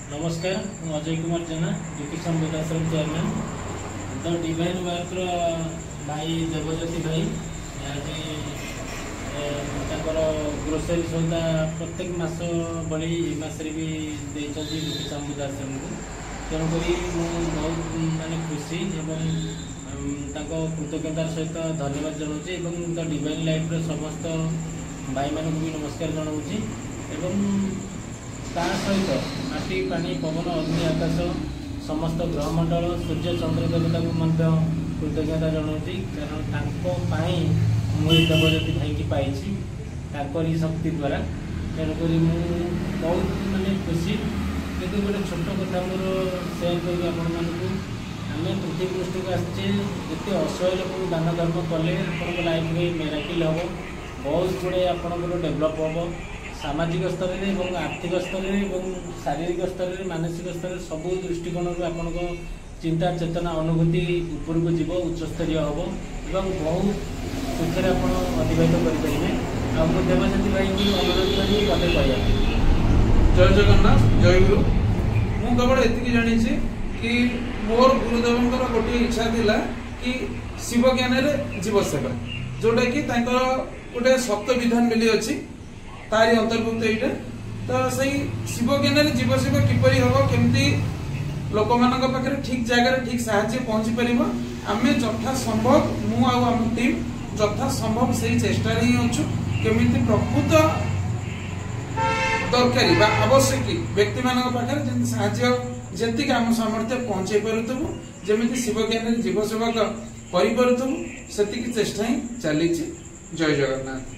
नमस्कार अजय कुमार जेना ज्योतिषम विकासम chairman the divine worker भाई देवज्योति भाई आज ग्रोसरी सौदा प्रत्येक मास बड़ी मसरे भी देती ज्योतिषम विकासम को तेणुक बहुत मानने खुशी एवं कृतज्ञतार सहित धन्यवाद जनाऊँ द डिवाइन लाइफ समस्त भाई मानक भी नमस्कार जनाऊँ एवं ता सहित माटी पानी पवन अग्नि आकाश समस्त ग्रहमंडल सूर्य चंद्र देवता को कृतज्ञता जनाऊँ कारण मुझे देवज्योति भाई की पाई शक्ति द्वारा तेणुक बहुत मानने खुशी कि गोटे छोट कथा मोर सेयार करी आपण आम पृथ्वी पृष्ठ को आसचे जिते असहाय लोक दान धर्म कले आप लाइफ में मेराकिल हम बहुत गुड़े आपंकर डेभलप हम सामाजिक स्तर में आर्थिक स्तर में शारीरिक स्तर में मानसिक स्तर में सबू दृष्टिकोण आपण चिंता चेतना अनुभूति ऊपर को जीव उच्चस्तरीय हम और बहुत सुखर आप अतिबाहित करेंगे आ देवज्योति भाई की अनुरोध करी मत कह जय जगन्नाथ जय गुरु मु केवल एति जानी कि मोर गुरुदेव गोटे इच्छा थिला कि शिव ज्ञान जीव सेवा जोटा कि गोटे सप्त विधान मिली अच्छी तारी अंतर्भुक्त यहाँ तो सही शिव ज्ञान जीव सेवा किपरि हम केमती लोक पाखे ठीक जगह ठीक साहाय्य पहुंची पार आम जथा संभव मु आम टीम जथा संभव से चेष्टा ही अच्छु केमी प्रकृत दरकारी आवश्यक व्यक्ति मान पाखे साहाय्य जी आम सामर्थ्य पहुंचे पार्थु जमी शिव ज्ञान जीव सेवक कर चेष्टा ही चली। जय जगन्नाथ।